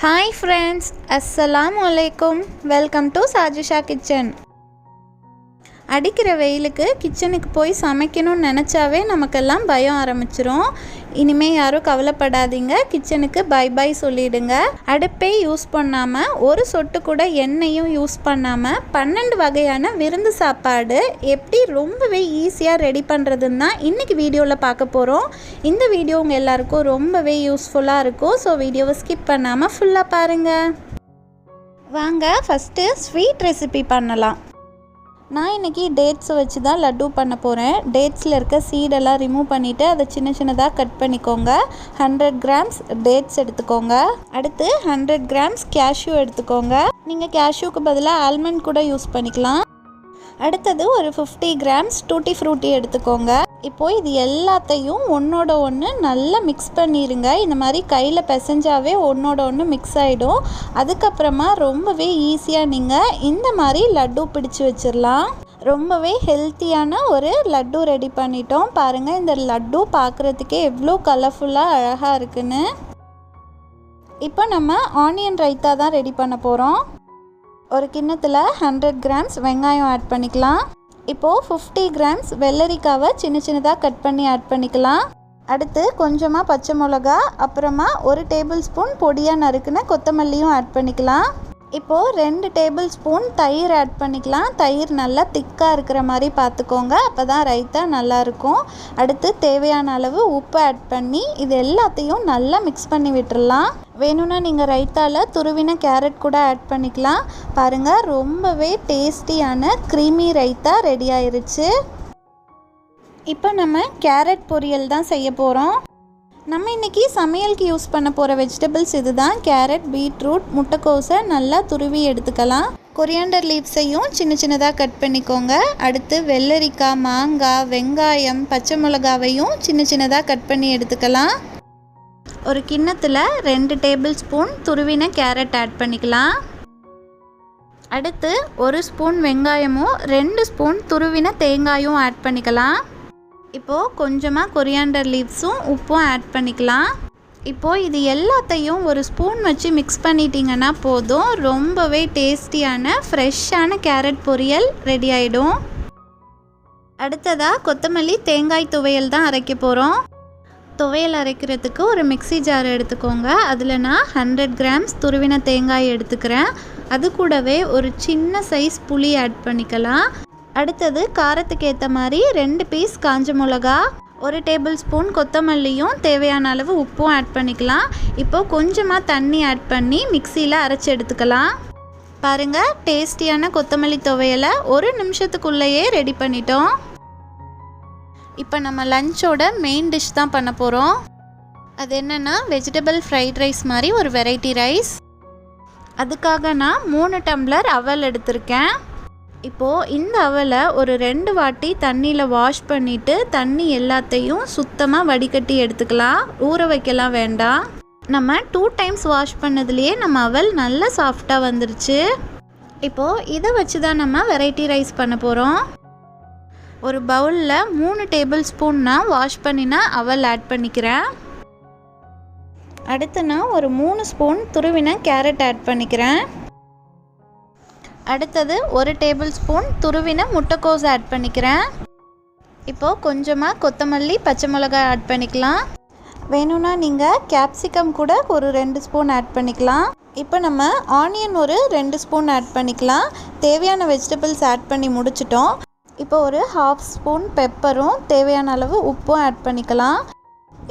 Hi friends, Assalamualaikum. Welcome to Sajisha Kitchen. அடிக்கிற வெயிலுக்கு கிச்சனுக்கு போய் சமைக்கணும்னு நினச்சாவே நமக்கெல்லாம் பயம் ஆரம்பிச்சிரும். இனிமே யாரும் கவலைப்படாதீங்க, கிச்சனுக்கு பை பை சொல்லிடுங்க. அடுப்பே யூஸ் பண்ணாமல் ஒரு சொட்டு கூட எண்ணெயும் யூஸ் பண்ணாமல் 12 வகையான விருந்து சாப்பாடு எப்படி ரொம்பவே ஈஸியாக ரெடி பண்ணுறதுன்னு தான் இன்றைக்கி வீடியோவில் பார்க்க போகிறோம். இந்த வீடியோ உங்கள் எல்லாருக்கும் ரொம்பவே யூஸ்ஃபுல்லாக இருக்கும். ஸோ வீடியோவை ஸ்கிப் பண்ணாமல் ஃபுல்லாக பாருங்கள். வாங்க ஃபஸ்ட்டு ஸ்வீட் ரெசிபி பண்ணலாம். நான் இன்றைக்கி டேட்ஸை வச்சு தான் லட்டு பண்ண போகிறேன். டேட்ஸில் இருக்க சீடெல்லாம் ரிமூவ் பண்ணிவிட்டு அதை சின்ன சின்னதாக கட் பண்ணிக்கோங்க. 100 கிராம்ஸ் டேட்ஸ் எடுத்துக்கோங்க. அடுத்து 100 கிராம்ஸ் கேஷ்யூ எடுத்துக்கோங்க. நீங்கள் கேஷ்யூக்கு பதிலாக ஆல்மண்ட் கூட யூஸ் பண்ணிக்கலாம். அடுத்தது ஒரு 50 கிராம்ஸ் டூட்டி ஃப்ரூட்டி எடுத்துக்கோங்க. இப்போது இது எல்லாத்தையும் ஒன்றோட ஒன்று நல்லா மிக்ஸ் பண்ணிடுங்க. இந்த மாதிரி கையில் பிசைஞ்சாவே ஒன்றோட ஒன்று மிக்ஸ் ஆகிடும். அதுக்கப்புறமா ரொம்பவே ஈஸியாக நீங்கள் இந்த மாதிரி லட்டு பிடிச்சி வச்சிடலாம். ரொம்பவே ஹெல்த்தியான ஒரு லட்டு ரெடி பண்ணிட்டோம். பாருங்கள், இந்த லட்டு பார்க்குறதுக்கே எவ்வளோ கலர்ஃபுல்லாக அழகாக இருக்குன்னு. இப்போ நம்ம ஆனியன் ரைத்தா தான் ரெடி பண்ண போகிறோம். ஒரு கிண்ணத்தில் 100 கிராம்ஸ் வெங்காயம் ஆட் பண்ணிக்கலாம். இப்போது 50 கிராம்ஸ் வெள்ளரிக்காவை சின்ன சின்னதாக கட் பண்ணி ஆட் பண்ணிக்கலாம். அடுத்து கொஞ்சமாக பச்சை மிளகா, அப்புறமா 1 டேபிள் ஸ்பூன் பொடியாக நறுக்குன கொத்தமல்லியும் ஆட் பண்ணிக்கலாம். இப்போது 2 டேபிள் ஸ்பூன் தயிர் ஆட் பண்ணிக்கலாம். தயிர் நல்லா திக்காக இருக்கிற மாதிரி பார்த்துக்கோங்க, அப்போ தான் ரைத்தா நல்லாயிருக்கும். அடுத்து தேவையான அளவு உப்பு ஆட் பண்ணி இது எல்லாத்தையும் நல்லா மிக்ஸ் பண்ணி விட்டுடலாம். வேணும்னா நீங்கள் ரைத்தாவில் துருவின கேரட் கூட ஆட் பண்ணிக்கலாம். பாருங்கள், ரொம்பவே டேஸ்டியான க்ரீமி ரைத்தா ரெடி ஆயிருச்சு. இப்போ நம்ம கேரட் பொரியல் தான் செய்ய போகிறோம். நம்ம இன்றைக்கி சமையலுக்கு யூஸ் பண்ண போகிற வெஜிடபிள்ஸ் இது தான். கேரட், பீட்ரூட், முட்டைக்கோஸை நல்லா துருவி எடுத்துக்கலாம். கொரியாண்டர் லீவ்ஸையும் சின்ன சின்னதாக கட் பண்ணிக்கோங்க. அடுத்து வெள்ளரிக்காய், மாங்காய், வெங்காயம், பச்சை மிளகாவையும் சின்ன சின்னதாக கட் பண்ணி எடுத்துக்கலாம். ஒரு கிண்ணத்தில் 2 டேபிள் ஸ்பூன் துருவின கேரட் ஆட் பண்ணிக்கலாம். அடுத்து 1 ஸ்பூன் வெங்காயமும் 2 ஸ்பூன் துருவின தேங்காயும் ஆட் பண்ணிக்கலாம். இப்போது கொஞ்சமாக கொரியாண்டர் லீவ்ஸும் உப்பும் ஆட் பண்ணிக்கலாம். இப்போது இது எல்லாத்தையும் ஒரு ஸ்பூன் வச்சு மிக்ஸ் பண்ணிட்டீங்கன்னா போதும். ரொம்பவே டேஸ்டியான ஃப்ரெஷ்ஷான கேரட் பொரியல் ரெடி ஆகிடும். அடுத்ததாக கொத்தமல்லி தேங்காய் துவையல் தான் அரைக்க போகிறோம். துவையல் அரைக்கிறதுக்கு ஒரு மிக்ஸி ஜார் எடுத்துக்கோங்க. அதில் நான் 100 கிராம்ஸ் துருவின தேங்காய் எடுத்துக்கிறேன். அது கூடவே ஒரு சின்ன சைஸ் புளி ஆட் பண்ணிக்கலாம். அடுத்தது காரத்துக்கு ஏற்ற மாதிரி 2 பீஸ் காஞ்ச மிளகா, 1 டேபிள் ஸ்பூன் கொத்தமல்லியும் தேவையான அளவு உப்பும் ஆட் பண்ணிக்கலாம். இப்போது கொஞ்சமாக தண்ணி ஆட் பண்ணி மிக்சியில் அரைச்சி எடுத்துக்கலாம். பாருங்கள், டேஸ்டியான கொத்தமல்லி துவையலை 1 நிமிஷத்துக்குள்ளேயே ரெடி பண்ணிட்டோம். இப்போ நம்ம லஞ்சோட மெயின் டிஷ் தான் பண்ண போகிறோம். அது என்னென்னா வெஜிடபிள் ஃப்ரைட் ரைஸ் மாதிரி ஒரு வெரைட்டி ரைஸ். அதுக்காக நான் 3 டம்ளர் அவல் எடுத்திருக்கேன். இப்போது இந்த அவலை ஒரு 2 வாட்டி தண்ணியில் வாஷ் பண்ணிவிட்டு தண்ணி எல்லாத்தையும் சுத்தமாக வடிகட்டி எடுத்துக்கலாம். ஊற வைக்கலாம் வேண்டாம். நம்ம 2 டைம்ஸ் வாஷ் பண்ணதுலேயே நம்ம அவல் நல்லா சாஃப்டாக வந்துருச்சு. இப்போது இதை வச்சு தான் நம்ம வெரைட்டி ரைஸ் பண்ண போகிறோம். ஒரு பவுலில் 3 டேபிள் ஸ்பூன் நான் வாஷ் பண்ணினா அவல் ஆட் பண்ணிக்கிறேன். அடுத்து நான் ஒரு 3 ஸ்பூன் துருவின கேரட் ஆட் பண்ணிக்கிறேன். அடுத்தது 1 டேபிள் ஸ்பூன் துருவின முட்டைக்கோஸ் ஆட் பண்ணிக்கிறேன். இப்போது கொஞ்சமாக கொத்தமல்லி, பச்சை மிளகாய் ஆட் பண்ணிக்கலாம். வேணும்னா நீங்கள் கேப்சிகம் கூட ஒரு 2 ஸ்பூன் ஆட் பண்ணிக்கலாம். இப்போ நம்ம ஆனியன் ஒரு 2 ஸ்பூன் ஆட் பண்ணிக்கலாம். தேவையான வெஜிடபிள்ஸ் ஆட் பண்ணி முடிச்சிட்டோம். இப்போ ஒரு 1/2 ஸ்பூன் பெப்பரும் தேவையான அளவு உப்பும் ஆட் பண்ணிக்கலாம்.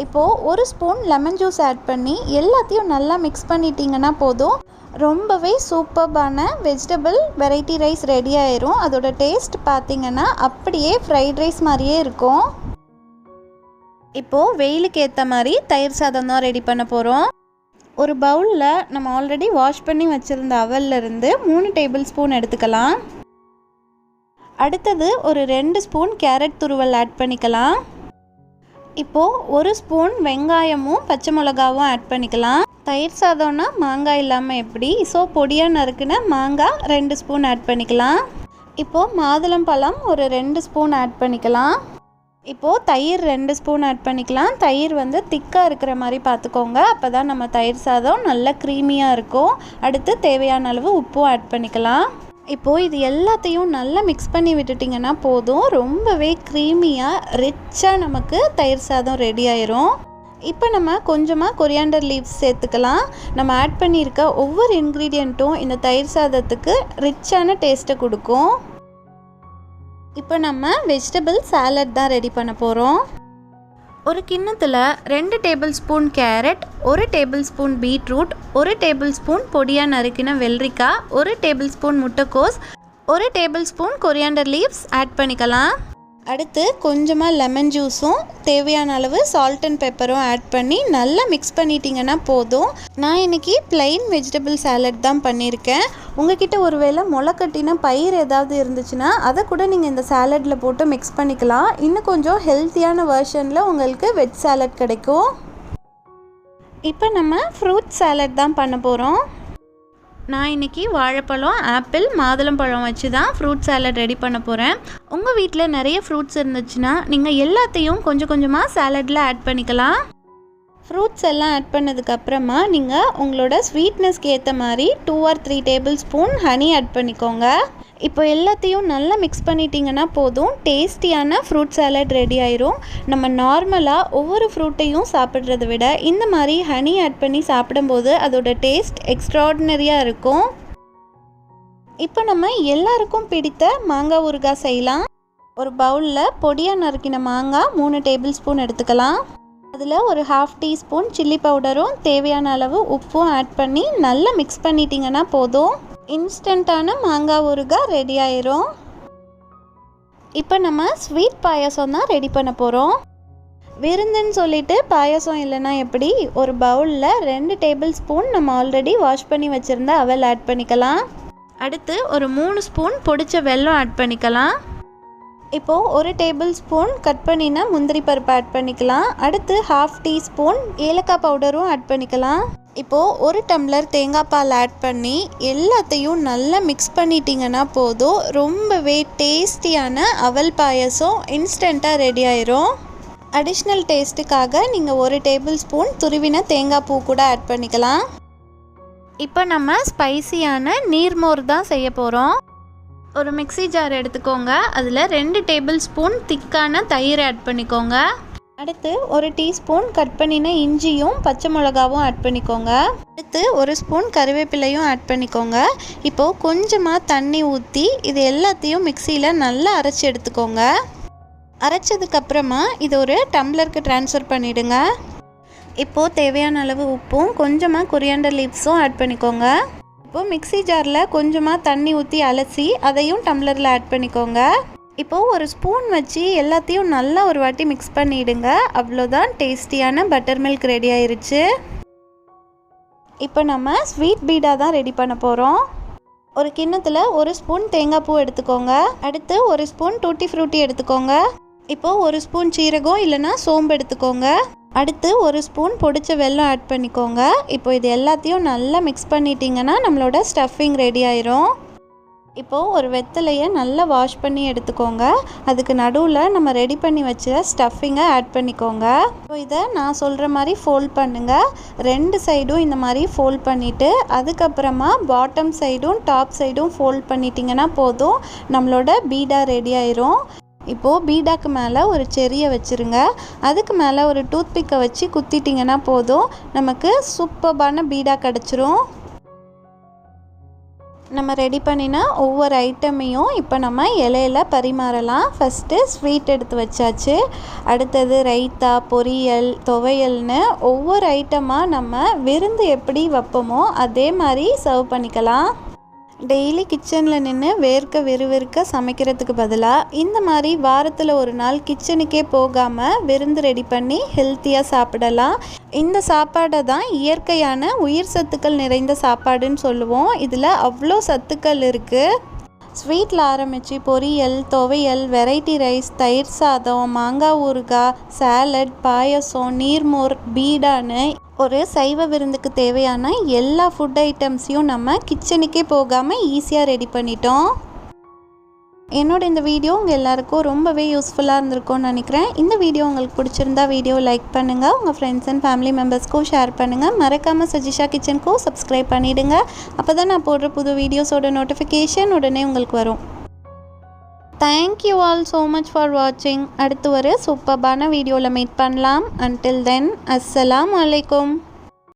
இப்போது 1 ஸ்பூன் லெமன் ஜூஸ் ஆட் பண்ணி எல்லாத்தையும் நல்லா மிக்ஸ் பண்ணிட்டீங்கன்னா போதும். ரொம்பவே சூப்பர்பான வெஜிடபிள் வெரைட்டி ரைஸ் ரெடி ஆயிரும். அதோட டேஸ்ட் பார்த்திங்கன்னா அப்படியே ஃப்ரைட் ரைஸ் மாதிரியே இருக்கும். இப்போது வெயிலுக்கு ஏற்ற மாதிரி தயிர் சாதம் தான் ரெடி பண்ண போகிறோம். ஒரு பவுலில் நம்ம ஆல்ரெடி வாஷ் பண்ணி வச்சுருந்த அவல்லிருந்து 3 டேபிள் ஸ்பூன் எடுத்துக்கலாம். அடுத்தது ஒரு 2 ஸ்பூன் கேரட் துருவல் ஆட் பண்ணிக்கலாம். இப்போது 1 ஸ்பூன் வெங்காயமும் பச்சை மிளகாவும் ஆட் பண்ணிக்கலாம். தயிர் சாதம்னா மாங்காய் இல்லாமல் எப்படி, ஸோ பொடியாக நறுக்குன மாங்காய் 2 ஸ்பூன் ஆட் பண்ணிக்கலாம். இப்போது மாதுளம்பழம் ஒரு 2 ஸ்பூன் ஆட் பண்ணிக்கலாம். இப்போது தயிர் 2 ஸ்பூன் ஆட் பண்ணிக்கலாம். தயிர் வந்து திக்காக இருக்கிற மாதிரி பார்த்துக்கோங்க. அப்போ தான் நம்ம தயிர் சாதம் நல்லா க்ரீமியாக இருக்கும். அடுத்து தேவையான அளவு உப்பும் ஆட் பண்ணிக்கலாம். இப்போது இது எல்லாத்தையும் நல்லா மிக்ஸ் பண்ணி விட்டுட்டிங்கன்னா போதும். ரொம்பவே க்ரீமியாக ரிச்சாக நமக்கு தயிர் சாதம் ரெடி ஆயிரும். இப்போ நம்ம கொஞ்சமாக கொரியாண்டர் லீவ்ஸ் சேர்த்துக்கலாம். நம்ம ஆட் பண்ணியிருக்க ஒவ்வொரு இன்க்ரீடியண்ட்டும் இந்த தயிர் சாதத்துக்கு ரிச்சான டேஸ்ட்டை கொடுக்கும். இப்போ நம்ம வெஜிடபிள் சாலட் தான் ரெடி பண்ண போகிறோம். ஒரு கிண்ணத்தில் 2 tablespoon carrot, 1 tablespoon beetroot, 1 tablespoon பொடியாக நறுக்கின வெள்ளரிக்காய், 1 டேபிள் ஸ்பூன் முட்டைக்கோஸ், 1 tablespoon coriander leaves add பண்ணிக்கலாம். அடுத்து கொஞ்சமாக லெமன் ஜூஸும் தேவையான அளவு சால்ட் அண்ட் பெப்பரும் ஆட் பண்ணி நல்லா மிக்ஸ் பண்ணிட்டீங்கன்னா போதும். நான் இன்றைக்கி பிளெயின் வெஜிடபிள் சாலட் தான் பண்ணியிருக்கேன். உங்ககிட்ட ஒருவேளை முளைக்கட்டின பயிர் ஏதாவது இருந்துச்சுன்னா அதை கூட நீங்கள் இந்த சாலட்டில் போட்டு மிக்ஸ் பண்ணிக்கலாம். இன்னும் கொஞ்சம் ஹெல்த்தியான வெர்ஷனில் உங்களுக்கு வெஜ் சாலட் கிடைக்கும். இப்போ நம்ம ஃப்ரூட் சாலட் தான் பண்ண போகிறோம். நான் இன்றைக்கி வாழைப்பழம், ஆப்பிள், மாதுளம்பழம் வச்சு தான் ஃப்ரூட் சாலட் ரெடி பண்ண போகிறேன். உங்கள் வீட்டில் நிறைய ஃப்ரூட்ஸ் இருந்துச்சுன்னா நீங்கள் எல்லாத்தையும் கொஞ்சம் கொஞ்சமாக சாலட்டில் ஆட் பண்ணிக்கலாம். ஃப்ரூட்ஸ் எல்லாம் ஆட் பண்ணதுக்கப்புறமா நீங்கள் உங்களோட ஸ்வீட்னஸ்க்கு ஏற்ற மாதிரி 2 or 3 tablespoon honey add பண்ணிக்கோங்க. இப்போ எல்லாத்தையும் நல்லா மிக்ஸ் பண்ணிட்டீங்கன்னா போதும். டேஸ்டியான ஃப்ரூட் சாலட் ரெடி ஆயிரும். நம்ம நார்மலாக ஒவ்வொரு ஃப்ரூட்டையும் சாப்பிட்றத விட இந்த மாதிரி ஹனி ஆட் பண்ணி சாப்பிடும்போது அதோட டேஸ்ட் எக்ஸ்ட்ராடினரியாக இருக்கும். இப்போ நம்ம எல்லாருக்கும் பிடித்த மாங்காய் ஊறுகாய் செய்யலாம். ஒரு பவுலில் பொடியாக நறுக்கின மாங்காய் 3 டேபிள் ஸ்பூன் எடுத்துக்கலாம். அதில் ஒரு 1/2 டீஸ்பூன் சில்லி பவுடரும் தேவையான அளவு உப்பும் ஆட் பண்ணி நல்லா மிக்ஸ் பண்ணிட்டீங்கன்னா போதும். இன்ஸ்டண்ட்டான மாங்காய் ஊறுகாய் ரெடி ஆயிரும். இப்போ நம்ம ஸ்வீட் பாயாசம் தான் ரெடி பண்ண போகிறோம். விருந்துன்னு சொல்லிட்டு பாயாசம் இல்லைன்னா எப்படி? ஒரு பவுலில் 2 டேபிள் ஸ்பூன் நம்ம ஆல்ரெடி வாஷ் பண்ணி வச்சுருந்த அவல் ஆட் பண்ணிக்கலாம். அடுத்து ஒரு 3 ஸ்பூன் பொடிச்ச வெல்லம் ஆட் பண்ணிக்கலாம். இப்போது 1 டேபிள் ஸ்பூன் கட் பண்ணினா முந்திரி பருப்பு ஆட் பண்ணிக்கலாம். அடுத்து 1/2 டீஸ்பூன் ஏலக்காய் பவுடரும் ஆட் பண்ணிக்கலாம். இப்போது 1 டம்ளர் தேங்காய் பால் ஆட் பண்ணி எல்லாத்தையும் நல்லா மிக்ஸ் பண்ணிட்டீங்கன்னா போதும். ரொம்பவே டேஸ்டியான அவல் பாயசம் இன்ஸ்டண்ட்டாக ரெடி ஆயிரும். அடிஷ்னல் டேஸ்ட்டுக்காக நீங்கள் 1 டேபிள் ஸ்பூன் துருவின தேங்காய் பூ கூட ஆட் பண்ணிக்கலாம். இப்போ நம்ம ஸ்பைசியான நீர்மோர் தான் செய்ய போகிறோம். ஒரு மிக்ஸி ஜார் எடுத்துக்கோங்க. அதில் 2 டேபிள் ஸ்பூன் திக்கான தயிர் ஆட் பண்ணிக்கோங்க. அடுத்து 1 டீஸ்பூன் கட் பண்ணின இஞ்சியும் பச்சை மிளகாவும் ஆட் பண்ணிக்கோங்க. அடுத்து 1 ஸ்பூன் கருவேப்பிலையும் ஆட் பண்ணிக்கோங்க. இப்போது கொஞ்சமாக தண்ணி ஊற்றி இது எல்லாத்தையும் மிக்சியில் நல்லா அரைச்சி எடுத்துக்கோங்க. அரைச்சதுக்கப்புறமா இது ஒரு டம்ளருக்கு ட்ரான்ஸ்ஃபர் பண்ணிவிடுங்க. இப்போது தேவையான அளவு உப்பும் கொஞ்சமாக கொரியாண்டர் லீவ்ஸும் ஆட் பண்ணிக்கோங்க. இப்போது மிக்ஸி ஜாரில் கொஞ்சமாக தண்ணி ஊற்றி அலசி அதையும் டம்ளரில் ஆட் பண்ணிக்கோங்க. இப்போது ஒரு ஸ்பூன் வச்சு எல்லாத்தையும் நல்லா ஒரு வாட்டி மிக்ஸ் பண்ணிவிடுங்க. அவ்வளோதான், டேஸ்டியான பட்டர் மில்க் ரெடி ஆயிருச்சு. இப்போ நம்ம ஸ்வீட் பீடா தான் ரெடி பண்ண போகிறோம். ஒரு கிண்ணத்தில் 1 ஸ்பூன் தேங்காய் பூ எடுத்துக்கோங்க. அடுத்து 1 ஸ்பூன் டூட்டி ஃப்ரூட்டி எடுத்துக்கோங்க. இப்போது 1 ஸ்பூன் சீரகம் இல்லைன்னா சோம்பு எடுத்துக்கோங்க. அடுத்து 1 ஸ்பூன் பொடிச்ச வெல்லம் ஆட் பண்ணிக்கோங்க. இப்போ இது எல்லாத்தையும் நல்லா மிக்ஸ் பண்ணிட்டீங்கன்னா நம்மளோட ஸ்டஃபிங் ரெடி ஆயிரும். இப்போது ஒரு வெத்தலையை நல்லா வாஷ் பண்ணி எடுத்துக்கோங்க. அதுக்கு நடுவில் நம்ம ரெடி பண்ணி வச்ச ஸ்டஃபிங்கை ஆட் பண்ணிக்கோங்க. இப்போ இதை நான் சொல்கிற மாதிரி ஃபோல்ட் பண்ணுங்கள். 2 சைடும் இந்த மாதிரி ஃபோல்ட் பண்ணிவிட்டு அதுக்கப்புறமா பாட்டம் சைடும் டாப் சைடும் ஃபோல்ட் பண்ணிட்டீங்கன்னா போதும். நம்மளோட பீடா ரெடி ஆயிரும். இப்போது பீடாக்கு மேலே ஒரு செரியை வச்சுருங்க. அதுக்கு மேலே ஒரு டூத்பிக்கை வச்சு குத்திட்டிங்கன்னா போதும். நமக்கு சூப்பர்பான பீடா கிடச்சிரும். நம்ம ரெடி பண்ணினா ஒவ்வொரு ஐட்டமையும் இப்போ நம்ம இலையில பரிமாறலாம். ஃபஸ்ட்டு ஸ்வீட் எடுத்து வச்சாச்சு. அடுத்தது ரைத்தா, பொரியல், துவையல்னு ஒவ்வொரு ஐட்டமாக நம்ம விருந்து எப்படி வைப்போமோ அதே மாதிரி சர்வ் பண்ணிக்கலாம். டெய்லி கிச்சனில் நின்று விறுவிறுக்க சமைக்கிறதுக்கு பதிலாக இந்த மாதிரி வாரத்தில் ஒரு நாள் கிச்சனுக்கே போகாமல் விருந்து ரெடி பண்ணி ஹெல்த்தியாக சாப்பிடலாம். இந்த சாப்பாடை தான் இயற்கையான உயிர் சத்துக்கள் நிறைந்த சாப்பாடுன்னு சொல்லுவோம். இதில் அவ்வளோ சத்துக்கள் இருக்குது. ஸ்வீட்டில் ஆரம்பித்து பொரியல், துவையல், வெரைட்டி ரைஸ், தயிர் சாதம், மாங்காய் ஊறுகாய், சாலட், பாயசம், நீர்மோர், பீடான்னு ஒரு சைவ விருந்துக்கு தேவையான எல்லா ஃபுட் ஐட்டம்ஸையும் நம்ம கிச்சனுக்கே போகாமல் ஈஸியாக ரெடி பண்ணிட்டோம். என்னோட இந்த வீடியோ உங்கள் எல்லாருக்கும் ரொம்பவே யூஸ்ஃபுல்லாக இருந்திருக்கும்னு நினைக்கிறேன். இந்த வீடியோ உங்களுக்கு பிடிச்சிருந்தா வீடியோ லைக் பண்ணுங்கள், உங்கள் ஃப்ரெண்ட்ஸ் அண்ட் ஃபேமிலி மெம்பர்ஸ்க்கும் ஷேர் பண்ணுங்கள். மறக்காமல் சஜிஷா கிச்சனுக்கும் சப்ஸ்கிரைப் பண்ணிவிடுங்க. அப்போ தான் நான் போடுற புது வீடியோஸோட நோட்டிஃபிகேஷன் உடனே உங்களுக்கு வரும். Thank you all so much for வாட்சிங். அடுத்து ஒரு சூப்பர்பான வீடியோவில் மீட் பண்ணலாம். அன்டில் தென் அஸ்ஸலாமு அலைக்கும்.